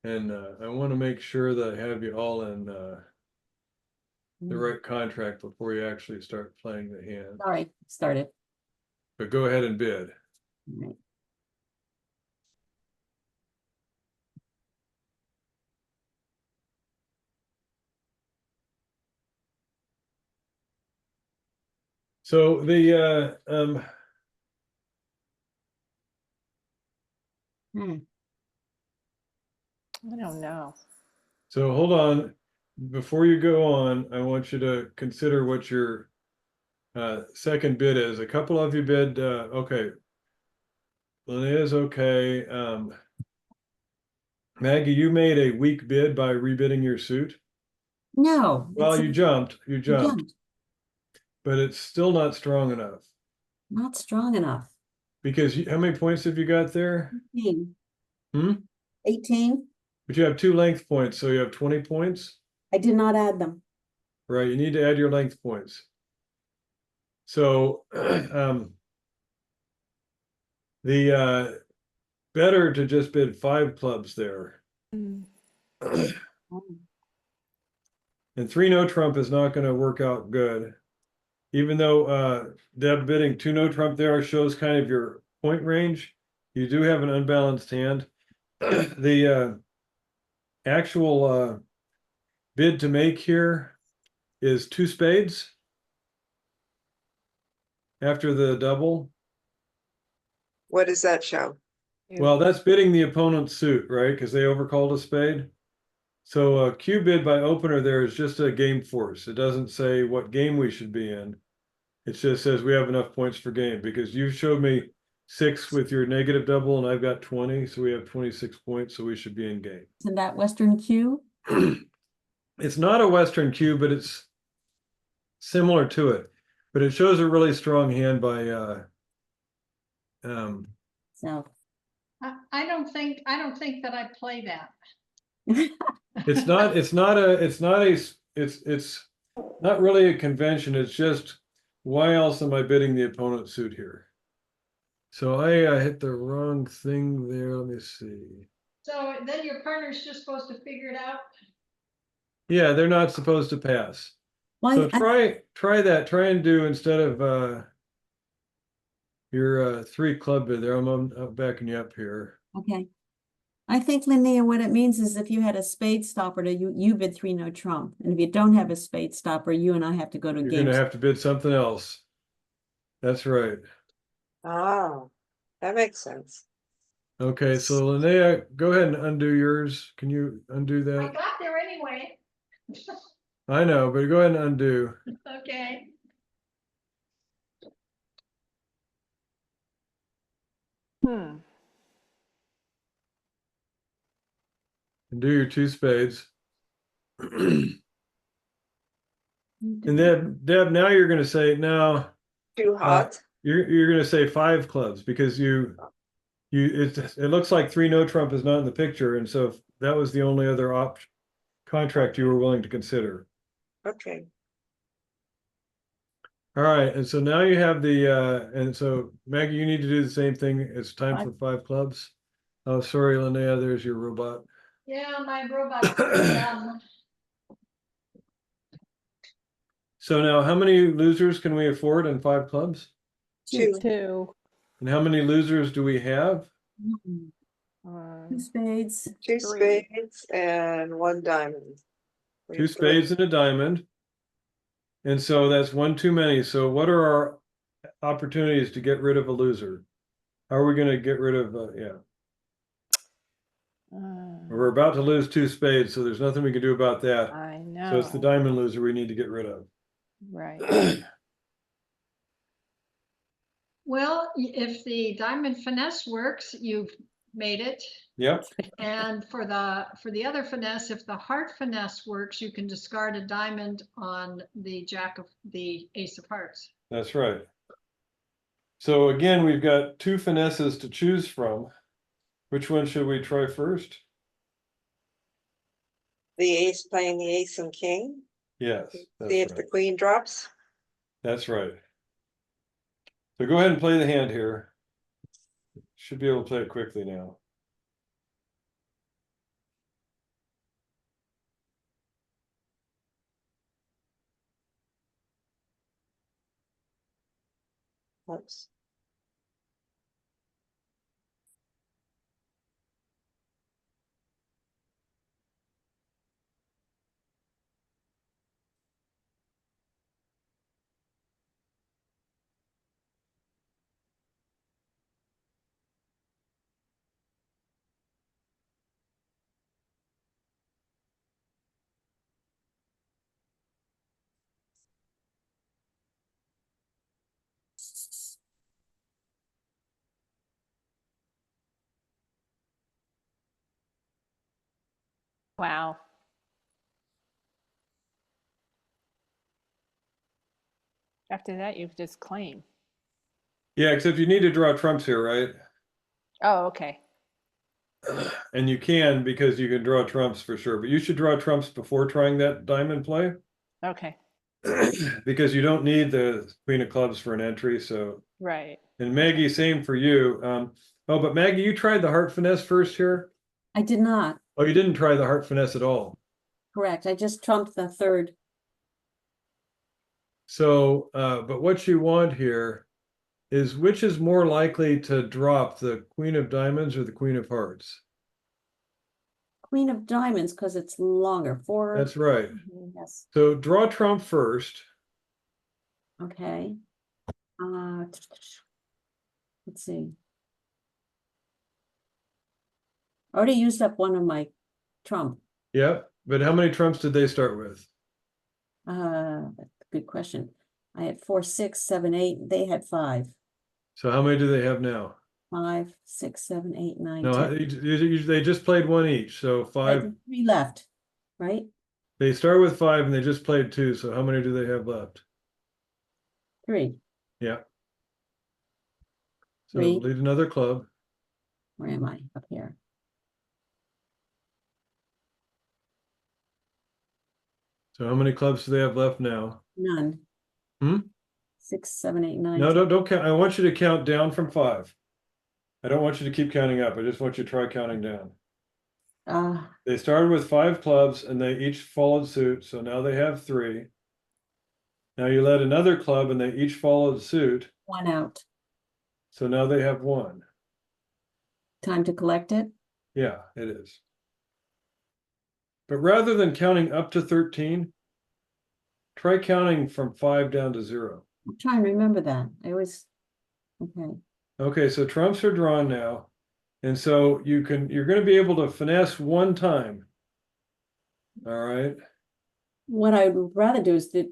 S3: And I want to make sure that I have you all in the right contract before you actually start playing the hand.
S2: All right, started.
S3: But go ahead and bid. So the
S2: Hmm.
S5: I don't know.
S3: so hold on. Before you go on, I want you to consider what your second bid is. A couple of you bid okay. Linnea's okay. Maggie, you made a weak bid by rebidding your suit.
S2: No.
S3: Well,
S2: it's
S3: you
S2: a-
S3: jumped,
S2: you jumped.
S3: but it's still not strong enough.
S2: Not strong enough.
S3: Because how many points have you got there?
S2: 18.
S3: Hmm?
S2: 18.
S3: But you have 2 length points, so you have 20 points,
S2: I did not add them.
S3: right? You need to add your length points. So the better to just bid 5 clubs there.
S5: Mm.
S3: And 3 no trump is not going to work out good. Even though Deb bidding 2 no trump there shows kind of your point range, you do have an unbalanced hand. The actual bid to make here is 2 spades after the double.
S4: What does that show?
S3: Well, that's bidding the opponent's suit, right? Because they overcalled a spade. So a Q bid by opener there is just a game force. It doesn't say what game we should be in. It just says we have enough points for game because you showed me 6 with your negative double and I've got 20. So we have 26 points. So we should be in game.
S2: Isn't that Western Q?
S3: It's not a Western Q, but it's similar to it. But it shows a really strong hand by
S2: So
S1: I don't think that I play that.
S3: It's not really a convention. It's just, why else am I bidding the opponent suit here? So I hit the wrong thing there. Let me see.
S1: So then your partner's just supposed to figure it out.
S3: Yeah, they're not supposed to pass.
S2: Why,
S3: So try that. Try and do, instead of your 3 club bid there. I'm backing you up here.
S2: okay. I think, Linnea, what it means is if you had a spade stopper, you bid 3 no trump. And if you don't have a spade stopper, you and I have to go to
S3: You're
S2: games.
S3: gonna have to bid something else. That's right.
S4: Oh, that makes sense.
S3: Okay, so Linnea, go ahead and undo yours. Can you undo
S1: I
S3: that?
S1: got there anyway.
S3: I know, but go ahead and undo.
S1: Okay.
S5: Hmm.
S3: And do your 2 spades. And then Deb, now you're gonna say, no,
S4: Too hot?
S3: you're gonna say 5 clubs because it looks like 3 no trump is not in the picture, and so if that was the only other contract you were willing to consider.
S4: Okay.
S3: All right, and so now you have and so Maggie, you need to do the same thing. It's time for 5 clubs. Oh, sorry, Linnea, there's your robot.
S1: Yeah, my robot.
S3: So now, how many losers can we afford in 5 clubs?
S4: 2.
S5: 2.
S3: And how many losers do we have?
S2: 2 spades.
S4: 2
S5: 3.
S4: spades and 1 diamond.
S3: 2 spades and a diamond. And so that's 1 too many. So what are our opportunities to get rid of a loser? How are we going to get rid of, we're about to lose 2 spades, so there's nothing we can do about that.
S5: I know.
S3: So it's the diamond loser we need to get rid of.
S5: Right.
S1: Well, if the diamond finesse works, you've made it.
S3: Yep,
S1: And for the other finesse, if the heart finesse works, you can discard a diamond on the ace of hearts.
S3: that's right. So again, we've got 2 finesses to choose from. Which one should we try first?
S4: The ace playing the ace and king.
S3: Yes, that's
S4: See if
S3: right.
S4: the queen drops.
S3: That's right. So go ahead and play the hand here. Should be able to play it quickly now.
S4: Oops.
S5: Wow. After that, you just claim.
S3: Yeah, except you need to draw trumps here, right?
S5: Oh, okay.
S3: And you can, because you can draw trumps for sure, but you should draw trumps before trying that diamond play.
S5: Okay.
S3: Because you don't need the queen of clubs for an entry, so.
S5: Right.
S3: And Maggie, same for you. Oh, but Maggie, you tried the heart finesse first here?
S2: I did not.
S3: Oh, you didn't try the heart finesse at all.
S2: Correct. I just trumped the 3rd.
S3: So, but what you want here is, which is more likely to drop, the queen of diamonds or the queen of hearts?
S2: Queen of diamonds, because it's longer. 4.
S3: That's right.
S2: Yes.
S3: So draw trump first.
S2: Okay. Let's see. I already used up one of my trump.
S3: Yep. But how many trumps did they start with?
S2: Good question. I had 4, 6, 7, 8. They had 5.
S3: So how many do they have now?
S2: 5, 6, 7, 8, 9,
S3: No,
S2: 10.
S3: they just played 1 each. So 5.
S2: 3 left, right?
S3: They start with 5 and they just played 2. So how many do they have left?
S2: 3.
S3: Yeah. So
S2: 3.
S3: lead another club.
S2: Where am I? Up here.
S3: So how many clubs do they have left now?
S2: None.
S3: Hmm?
S2: 6, 7, 8, 9.
S3: No,
S2: 10.
S3: don't count. I want you to count down from 5. I don't want you to keep counting up. I just want you to try counting down. They started with 5 clubs and they each followed suit. So now they have 3. Now you let another club and they each followed suit.
S2: 1 out.
S3: So now they have 1.
S2: Time to collect it.
S3: Yeah, it is. But rather than counting up to 13, try counting from 5 down to 0.
S2: I'm trying to remember that. I always, okay.
S3: Okay, so trumps are drawn now. And so you're going to be able to finesse 1 time. All right.
S2: What I would rather do is the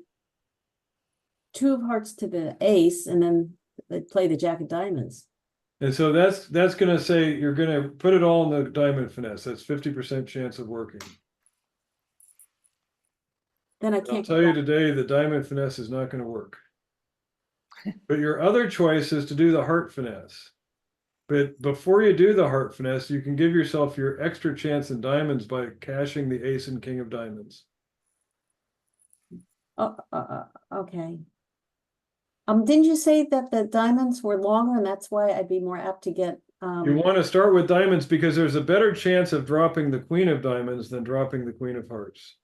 S2: 2 of hearts to the ace, and then they play the jack of diamonds.
S3: And so that's going to say you're going to put it all in the diamond finesse. That's 50% chance of working.
S2: Then I
S3: I'll
S2: can't.
S3: tell you today, the diamond finesse is not going to work. But your other choice is to do the heart finesse. But before you do the heart finesse, you can give yourself your extra chance in diamonds by cashing the ace and king of diamonds.
S2: Okay. Didn't you say that the diamonds were longer and that's why I'd be more apt to get,
S3: You want to start with diamonds because there's a better chance of dropping the queen of diamonds than dropping the queen of hearts.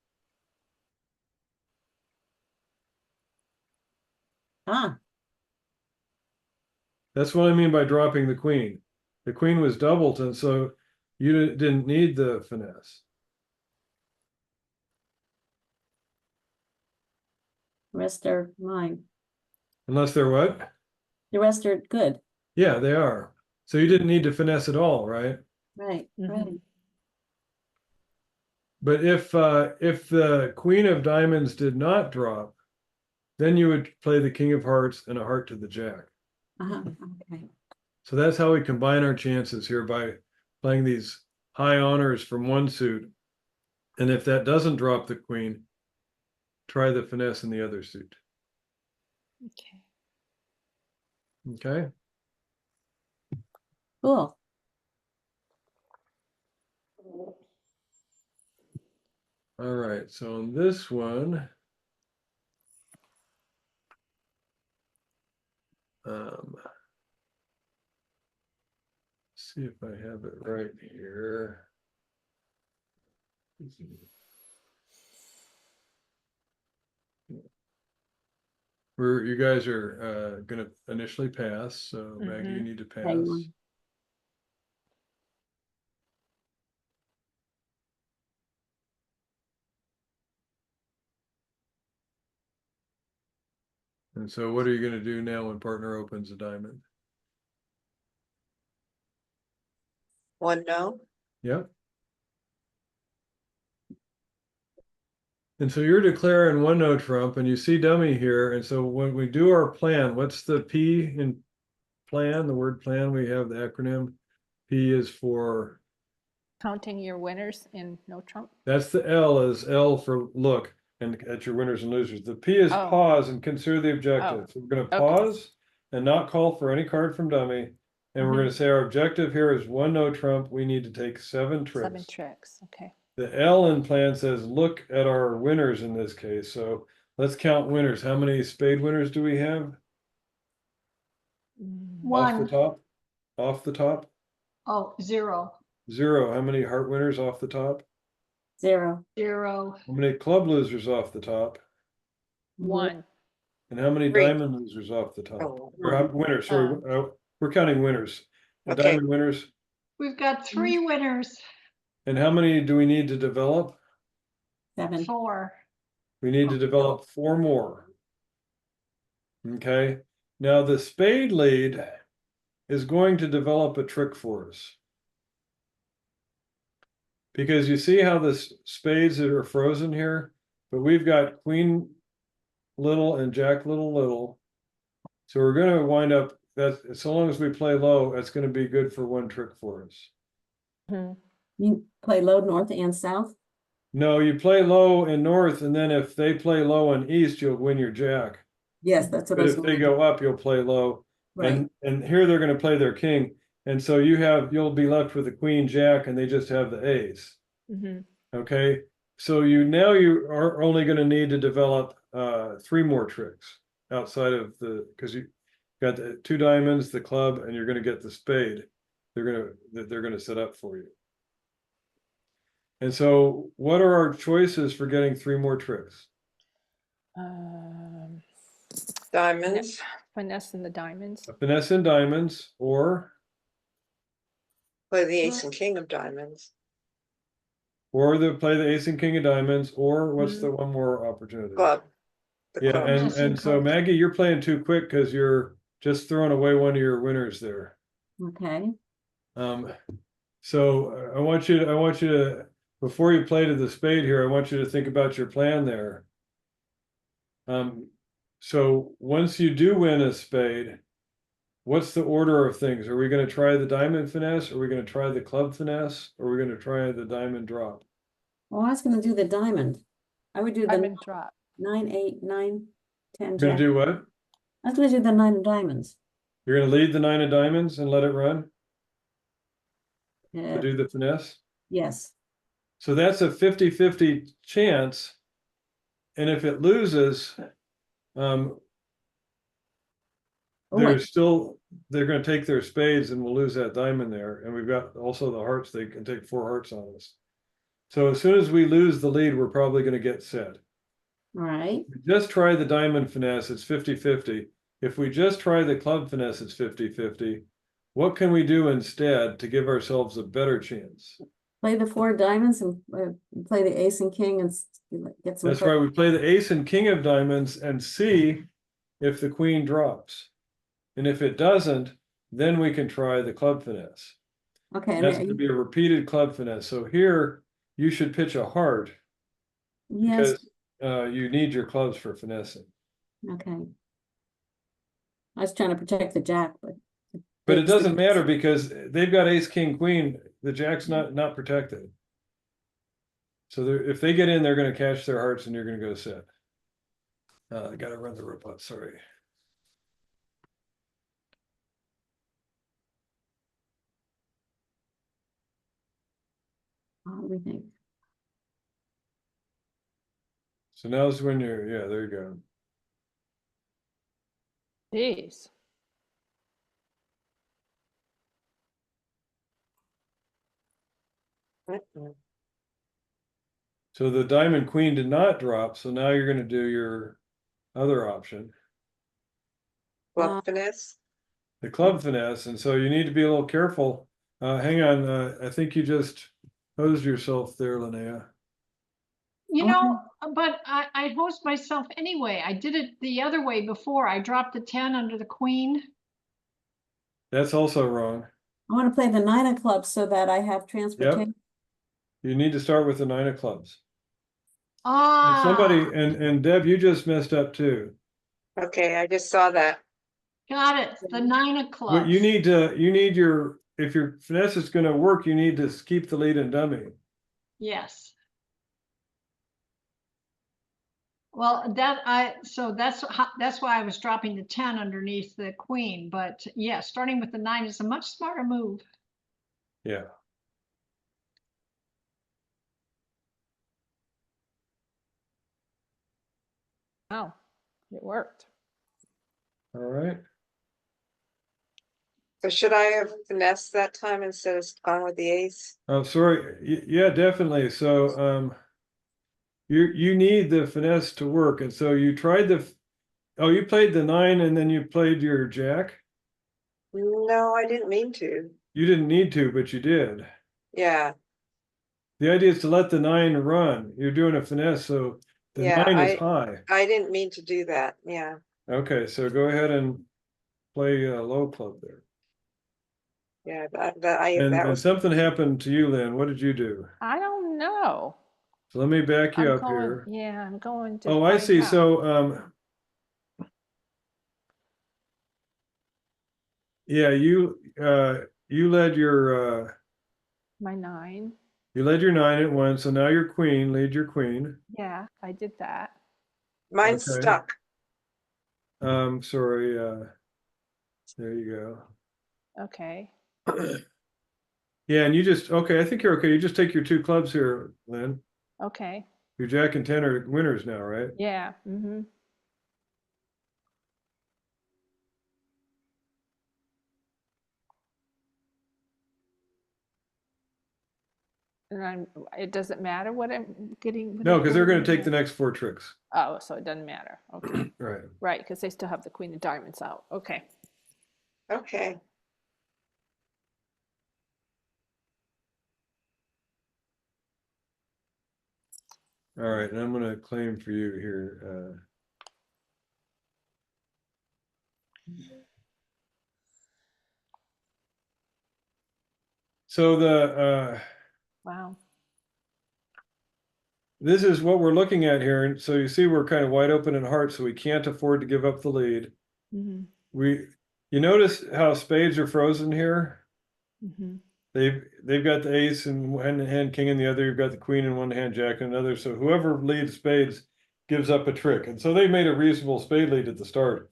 S3: That's what I mean by dropping the queen. The queen was doubled, and so you didn't need the finesse.
S2: rest are mine.
S3: Unless they're what?
S2: The rest are good.
S3: Yeah, they are. So you didn't need to finesse at all, right?
S2: Right,
S5: Mhm.
S2: right.
S3: But if the queen of diamonds did not drop, then you would play the king of hearts and a heart to the jack.
S2: Okay.
S3: So that's how we combine our chances here by playing these high honors from one suit. And if that doesn't drop the queen, try the finesse in the other suit.
S5: Okay.
S3: Okay.
S2: Cool.
S3: All right. So on this one, see if I have it right here. You guys are going to initially pass. So Maggie, you need to
S2: Hang
S3: pass.
S2: on.
S3: And so what are you going to do now when partner opens a diamond?
S4: 1 no.
S3: Yep. And so you're declaring 1 no trump and you see dummy here. And so when we do our plan, what's the P in plan? The word plan, we have the acronym. P is for,
S5: Counting your winners in no trump.
S3: that's the L is L for look and at your winners and losers. The P is
S5: Oh.
S3: pause and consider the objective.
S5: Oh.
S3: So we're going to
S5: Okay.
S3: pause and not call for any card from dummy. And we're
S5: Mhm.
S3: going to say our objective here is 1 no trump. We need to take 7 trips.
S5: 7 tricks. Okay.
S3: The L in plan says, look at our winners in this case. So let's count winners. How many spade winners do we have? Off the
S1: One,
S3: top? Off the top?
S1: oh, 0,
S3: 0. How many heart winners off the top?
S2: 0.
S1: 0,
S3: How many club losers off the top?
S5: 1.
S3: And how many
S4: 3.
S3: diamond losers off the top?
S4: Oh,
S3: Or winners, sorry. We're counting winners. The
S4: Okay.
S3: diamond winners.
S1: we've got 3 winners,
S3: And how many do we need to develop?
S2: 7.
S1: 4.
S3: We need to develop 4 more. Okay. Now the spade lead is going to develop a trick for us. Because you see how the spades are frozen here, but we've got queen little and jack little. So we're going to wind up that so long as we play low, that's going to be good for 1 trick for us.
S5: Mhm.
S2: You play low, north and south?
S3: No, you play low in north, and then if they play low in east, you'll win your jack.
S2: Yes, that's what I
S3: But
S2: was
S3: if they
S2: going
S3: go up, you'll play low.
S2: Right.
S3: And here they're going to play their king. And so you'll be left with the queen, jack, and they just have the ace.
S5: Mhm.
S3: Okay, so you are only going to need to develop 3 more tricks outside of because you got the 2 diamonds, the club, and you're going to get the spade. They're gonna set up for you. And so, what are our choices for getting 3 more tricks?
S4: Diamonds,
S5: Finesse and the diamonds.
S3: A finesse and diamonds, or
S4: play the ace and king of diamonds.
S3: play the ace and king of diamonds, or what's the one more opportunity?
S4: Club. The
S3: Yeah,
S4: club.
S3: and so
S1: clubs.
S3: Maggie, you're playing too quick because you're just throwing away one of your winners there.
S2: Okay,
S3: So I want you to, before you play to the spade here, I want you to think about your plan there. So once you do win a spade, what's the order of things? Are we going to try the diamond finesse? Are we going to try the club finesse? Or are we going to try the diamond drop?
S2: well, I was gonna do the diamond. I would do the
S5: Diamond drop.
S2: 9, 8, 9, 10
S3: You're going
S2: jack.
S3: to do what?
S2: I was gonna do the 9 of diamonds.
S3: You're going to lead the 9 of diamonds and let it run to
S2: Uh,
S3: do the finesse?
S2: yes,
S3: So that's a 50-50 chance. And if it loses,
S2: oh, wait,
S3: they're going to take their spades and we'll lose that diamond there. And we've got also the hearts. They can take 4 hearts on us. So as soon as we lose the lead, we're probably going to get set.
S2: all right,
S3: Just try the diamond finesse, it's 50-50. If we just try the club finesse, it's 50-50. What can we do instead to give ourselves a better chance?
S2: play the 4 diamonds and play the ace and king and get some.
S3: That's right, we play the ace and king of diamonds and see if the queen drops. And if it doesn't, then we can try the club finesse.
S2: Okay,
S3: That's going to be a repeated club finesse. So here, you should pitch a heart
S2: yes,
S3: because you need your clubs for finessing.
S2: okay. I was trying to protect the jack, but.
S3: But it doesn't matter because they've got ace, king, queen. The jack's not protected. So if they get in, they're going to cash their hearts and you're going to go set. I got to run the robot, sorry.
S2: What do we think?
S3: So now's when yeah, there you go.
S5: Jeez.
S4: Mm-mm.
S3: So the diamond queen did not drop. So now you're going to do your other option,
S4: Club finesse.
S3: the club finesse. And so you need to be a little careful. Hang on. I think you just posed yourself there, Linnea.
S1: You
S2: Okay.
S1: know, but I host myself anyway. I did it the other way before. I dropped the 10 under the queen.
S3: That's also wrong.
S2: I want to play the 9 of clubs so that I have transportation.
S3: You need to start with the 9 of clubs. And
S1: Ah,
S3: somebody, and Deb, you just messed up too.
S4: Okay, I just saw that.
S1: got it. The 9 of clubs.
S3: What you need if your finesse is going to work, you need to keep the lead and dummy.
S1: Yes. Well, that's why I was dropping the 10 underneath the queen. But yeah, starting with the 9 is a much smarter move.
S3: Yeah.
S5: Oh, it worked.
S3: All right.
S4: So should I have finessed that time instead of gone with the ace?
S3: I'm sorry. Yeah, definitely. So, you need the finesse to work, and so you tried you played the 9 and then you played your jack.
S4: No, I didn't mean to.
S3: You didn't need to, but you did.
S4: Yeah,
S3: The idea is to let the 9 run. You're doing a finesse, so the
S4: Yeah,
S3: 9 is high.
S4: I didn't mean to do that. Yeah.
S3: Okay, so go ahead and play a low club there.
S4: Yeah,
S3: And,
S4: that
S3: and
S4: was,
S3: something happened to you, Lynn. What did you do?
S5: I don't know.
S3: So let me back you
S5: I'm
S3: up
S5: going,
S3: here.
S5: yeah, I'm going to.
S3: Oh, I
S5: find
S3: see.
S5: out.
S3: So, yeah, you led your
S5: My 9.
S3: you led your 9 at once. So now your queen, lead your queen.
S5: Yeah, I did that.
S4: mine's
S3: Okay.
S4: stuck.
S3: Sorry. There you go.
S5: Okay.
S3: Yeah, and you just, okay, I think you're okay. You just take your 2 clubs here, Lynn.
S5: Okay,
S3: Your Jack and 10 are winners now, right?
S5: yeah, mm-hmm. And it doesn't matter what I'm getting.
S3: No, because they're going to
S5: what
S3: take the next 4 tricks.
S5: Oh, so it doesn't matter. Okay,
S3: Right.
S5: right, because they still have the queen of diamonds out. Okay.
S4: Okay.
S3: All right, and I'm going to claim for you here. So
S5: Wow.
S3: this is what we're looking at here. And so you see we're kind of wide open in hearts, so we can't afford to give up the lead.
S5: Mm-hmm.
S3: You notice how spades are frozen here?
S5: Mm-hmm.
S3: They've got the ace in one hand, king in the other. You've got the queen in one hand, jack in another. So whoever leads spades gives up a trick. And so they made a reasonable spade lead at the start.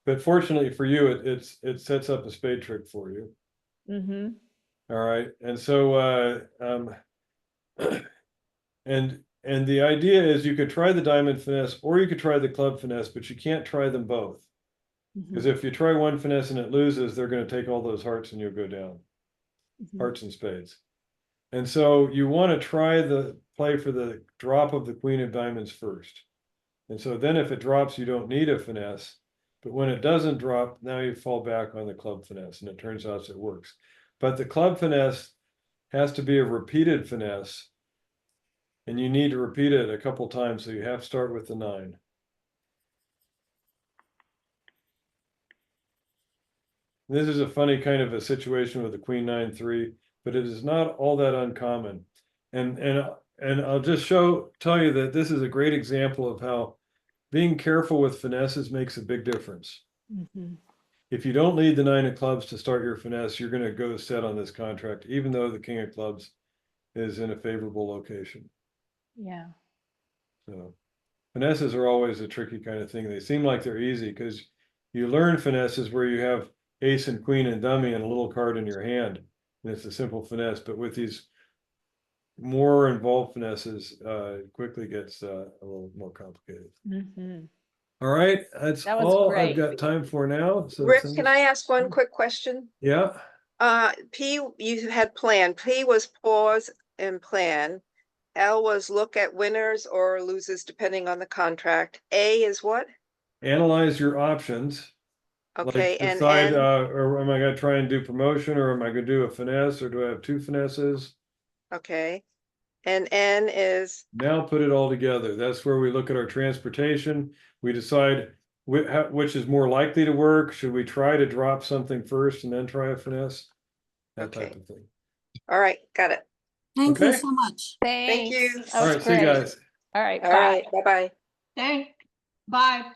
S3: But fortunately for you, it sets up a spade trick for you.
S5: Mm-hmm.
S3: All right. And so and the idea is you could try the diamond finesse or you could try the club finesse, but you can't try them both. Because if you try one finesse and it loses, they're going to take all those hearts and you'll go down. Hearts and spades. And so you want to try the play for the drop of the queen of diamonds first. And so then if it drops, you don't need a finesse. But when it doesn't drop, now you fall back on the club finesse, and it turns out it works. But the club finesse has to be a repeated finesse, and you need to repeat it a couple times, so you have to start with the 9. This is a funny kind of a situation with the queen 9-3, but it is not all that uncommon. And I'll just tell you that this is a great example of how being careful with finesses makes a big difference.
S5: Mm-hmm.
S3: If you don't lead the 9 of clubs to start your finesse, you're going to go set on this contract, even though the king of clubs is in a favorable location.
S5: Yeah.
S3: So finesses are always a tricky kind of thing. They seem like they're easy because you learn finesses where you have ace and queen and dummy and a little card in your hand, and it's a simple finesse. But with these more involved finesses, it quickly gets a little more complicated.
S5: Mm-hmm.
S3: All right, that's
S5: That was
S3: all I've
S5: great.
S3: got time for now. So
S4: Rick,
S3: send
S4: can
S3: us-
S4: I ask one quick question?
S3: Yeah.
S4: P, you had plan. P was pause and plan. L was look at winners or losers depending on the contract. A is what?
S3: Analyze your options.
S4: Okay,
S3: Like
S4: and
S3: decide,
S4: N,
S3: or am I going to try and do promotion, or am I going to do a finesse, or do I have 2 finesses?
S4: okay. And N is,
S3: Now put it all together. That's where we look at our transportation. We decide which is more likely to work. Should we try to drop something first and then try a finesse? That type
S4: Okay.
S3: of thing.
S4: all right, got it.
S2: Thank you
S3: Okay.
S2: so much.
S4: Thank you.
S5: That
S3: All
S5: was
S3: right, see you
S5: great.
S3: guys.
S5: All right,
S4: All
S5: bye.
S4: right, bye-bye.
S1: Bye.